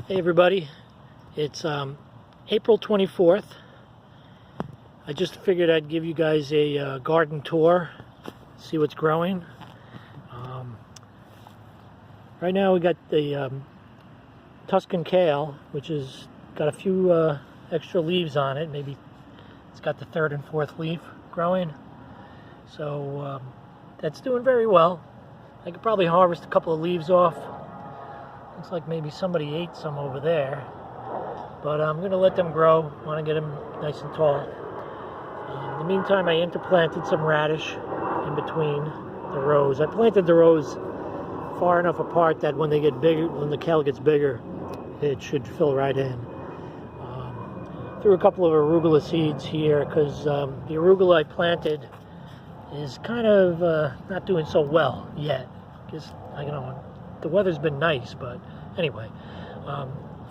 Hey everybody, it's April 24th. I just figured I'd give you guys a garden tour, see what's growing. Right now we got the Tuscan kale, which has got a few extra leaves on it. Maybe it's got the third and fourth leaf growing. So that's doing very well. I could probably harvest a couple of leaves off. Looks like maybe somebody ate some over there, but I'm going to let them grow. I want to get them nice and tall. In the meantime, I interplanted some radish in between the rows. I planted the rows far enough apart that when they get bigger, when the kale gets bigger, it should fill right in. Threw a couple of arugula seeds here because the arugula I planted is kind of not doing so well yet. Just, the weather's been nice, but anyway,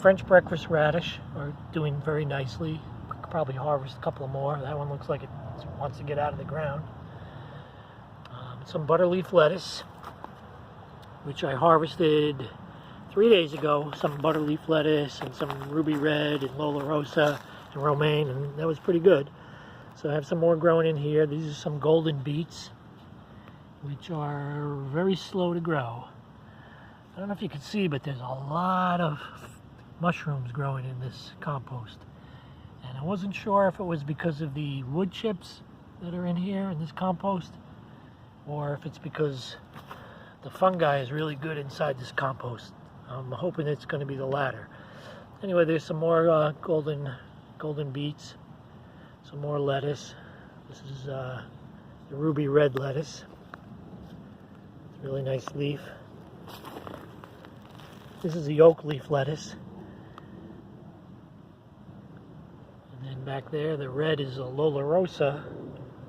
French breakfast radish are doing very nicely. Could probably harvest a couple more. That one looks like it wants to get out of the ground. Some butterleaf lettuce, which I harvested 3 days ago. Some butterleaf lettuce and some ruby red and Lola Rosa and romaine, and that was pretty good. So I have some more growing in here. These are some golden beets, which are very slow to grow. I don't know if you can see, but there's a lot of mushrooms growing in this compost. And I wasn't sure if it was because of the wood chips that are in here in this compost, or if it's because the fungi is really good inside this compost. I'm hoping it's going to be the latter. Anyway, there's some more golden beets, some more lettuce. This is the ruby red lettuce. It's a really nice leaf. This is the oak leaf lettuce. And then back there, the red is a Lola Rosa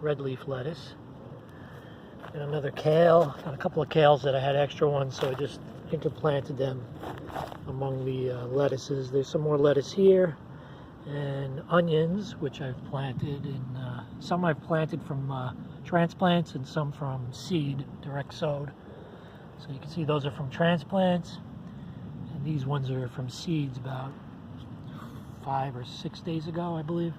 red leaf lettuce. And another kale. Got a couple of kales that I had extra ones, so I just interplanted them among the lettuces. There's some more lettuce here. And onions, which I've planted. And some I've planted from transplants and some from seed, direct sowed. So you can see those are from transplants. These ones are from seeds about 5 or 6 days ago, I believe.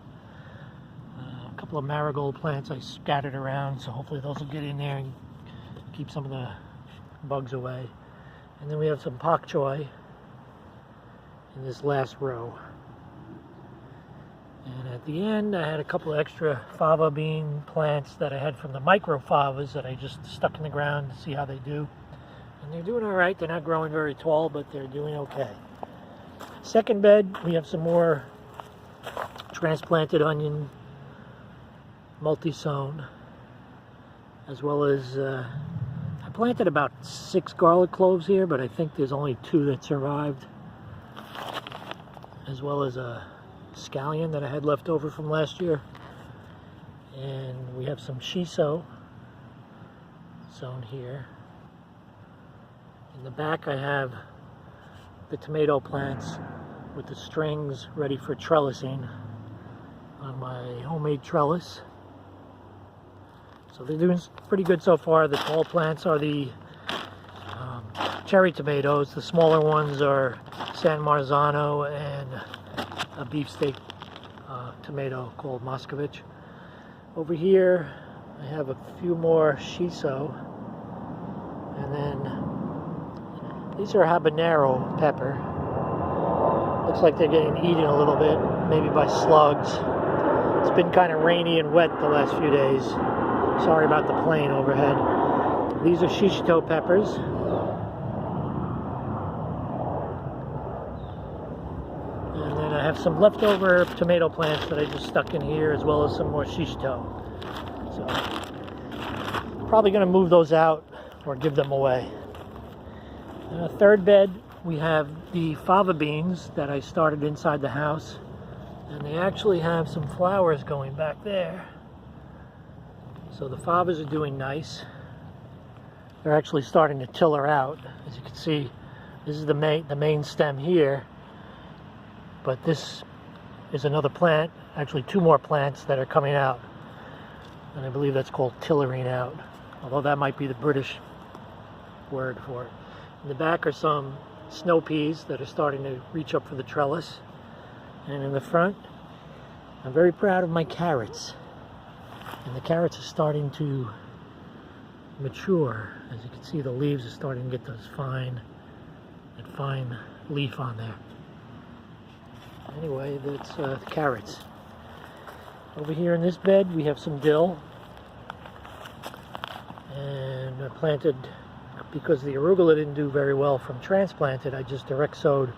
A couple of marigold plants I scattered around, so hopefully those will get in there and keep some of the bugs away. And then we have some pak choi in this last row. And at the end, I had a couple of extra fava bean plants that I had from the micro favas that I just stuck in the ground to see how they do. And they're doing all right. They're not growing very tall, but they're doing okay. Second bed, we have some more transplanted onion, multi-sown, as well as I planted about 6 garlic cloves here, but I think there's only 2 that survived, as well as a scallion that I had left over from last year. And we have some shiso sown here. In the back I have the tomato plants with the strings ready for trellising on my homemade trellis. So they're doing pretty good so far. The tall plants are the cherry tomatoes. The smaller ones are San Marzano and a beefsteak tomato called Moscovich. Over here I have a few more shiso, and then these are habanero pepper. Looks like they're getting eaten a little bit, maybe by slugs. It's been kind of rainy and wet the last few days. Sorry about the plane overhead. These are shishito peppers. And then I have some leftover tomato plants that I just stuck in here, as well as some more shishito. So, probably going to move those out or give them away. In a third bed, we have the fava beans that I started inside the house, and they actually have some flowers going back there. So the favas are doing nice. They're actually starting to tiller out. As you can see, this is the main stem here, but this is another plant, actually 2 more plants that are coming out, and I believe that's called tillering out, although that might be the British word for it. In the back are some snow peas that are starting to reach up for the trellis. And in the front, I'm very proud of my carrots. And the carrots are starting to mature. As you can see, the leaves are starting to get that fine leaf on there. Anyway, that's the carrots. Over here in this bed, we have some dill. And I planted, because the arugula didn't do very well from transplanted, I just direct sowed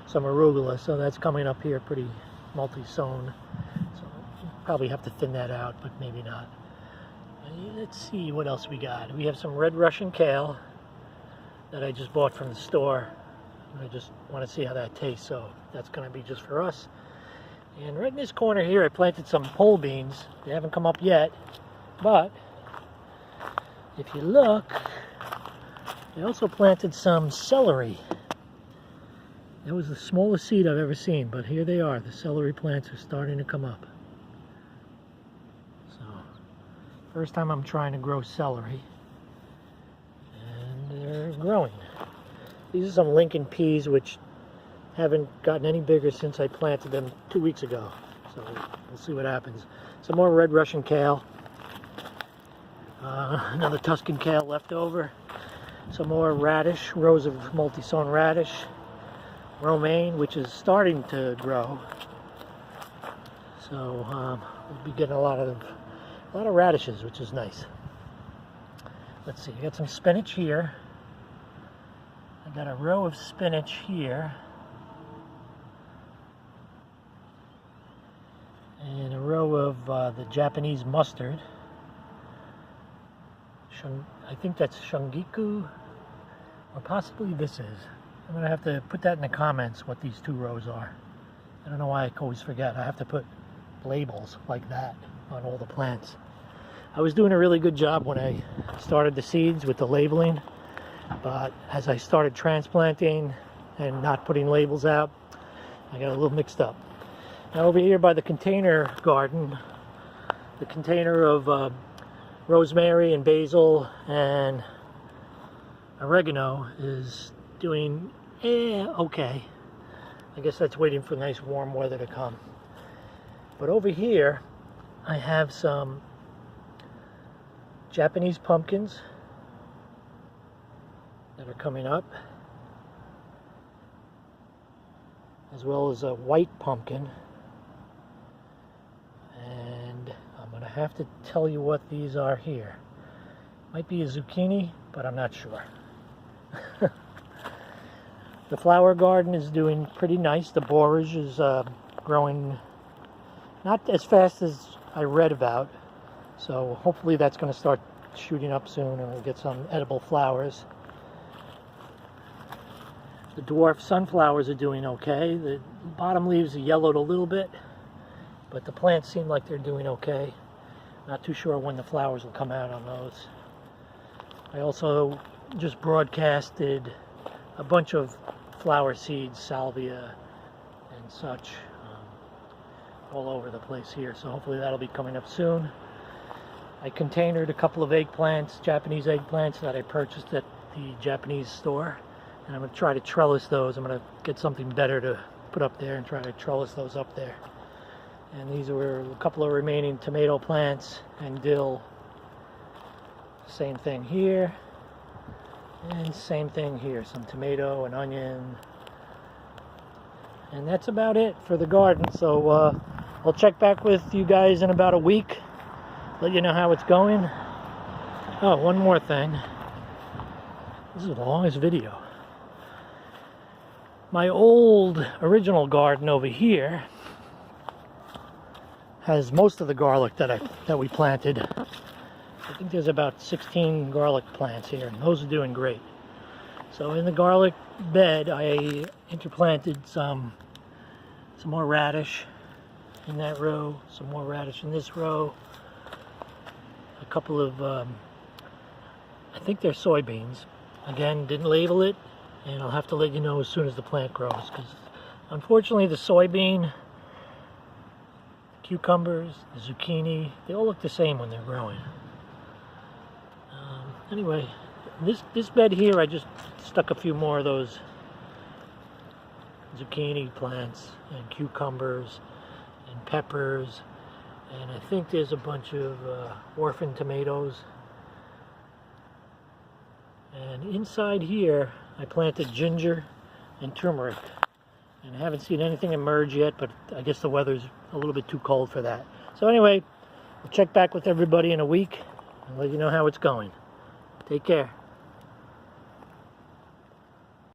some arugula, so that's coming up here pretty multi-sown. So probably have to thin that out, but maybe not. Let's see what else we got. We have some red Russian kale that I just bought from the store. I just want to see how that tastes, so that's going to be just for us. And right in this corner here, I planted some pole beans. They haven't come up yet, but if you look, I also planted some celery. That was the smallest seed I've ever seen, but here they are. The celery plants are starting to come up. So, first time I'm trying to grow celery. And they're growing. These are some Lincoln peas, which haven't gotten any bigger since I planted them 2 weeks ago. So, we'll see what happens. Some more red Russian kale. Another Tuscan kale left over. Some more radish, rows of multi-sown radish. Romaine, which is starting to grow. So we'll be getting a lot of radishes, which is nice. Let's see, I got some spinach here. I got a row of spinach here. And a row of the Japanese mustard. I think that's Shungiku, or possibly this is. I'm going to have to put that in the comments what these two rows are. I don't know why I always forget. I have to put labels like that on all the plants. I was doing a really good job when I started the seeds with the labeling, but as I started transplanting and not putting labels out, I got a little mixed up. Now over here by the container garden, the container of rosemary and basil and oregano is doing okay. I guess that's waiting for nice warm weather to come. But over here I have some Japanese pumpkins that are coming up, as well as a white pumpkin. And I'm going to have to tell you what these are here. Might be a zucchini, but I'm not sure. The flower garden is doing pretty nice. The borage is growing not as fast as I read about. So hopefully that's going to start shooting up soon and we'll get some edible flowers. The dwarf sunflowers are doing okay. The bottom leaves are yellowed a little bit, but the plants seem like they're doing okay. Not too sure when the flowers will come out on those. I also just broadcasted a bunch of flower seeds, salvia and such, all over the place here. So hopefully that'll be coming up soon. I containered a couple of eggplants, Japanese eggplants that I purchased at the Japanese store. And I'm going to try to trellis those. I'm going to get something better to put up there and try to trellis those up there. And these were a couple of remaining tomato plants and dill. Same thing here. And same thing here. Some tomato and onion. And that's about it for the garden. So I'll check back with you guys in about a week. Let you know how it's going. Oh, one more thing. This is the longest video. My old original garden over here has most of the garlic that we planted. I think there's about 16 garlic plants here, and those are doing great. So in the garlic bed, I interplanted some more radish in that row, some more radish in this row, a couple of, I think they're soybeans. Again, didn't label it, and I'll have to let you know as soon as the plant grows, because unfortunately the soybean, cucumbers, the zucchini, they all look the same when they're growing. Anyway, this bed here, I just stuck a few more of those zucchini plants and cucumbers and peppers, and I think there's a bunch of orphan tomatoes. And inside here I planted ginger and turmeric, and I haven't seen anything emerge yet, but I guess the weather's a little bit too cold for that. So anyway, we'll check back with everybody in a week and let you know how it's going. Take care.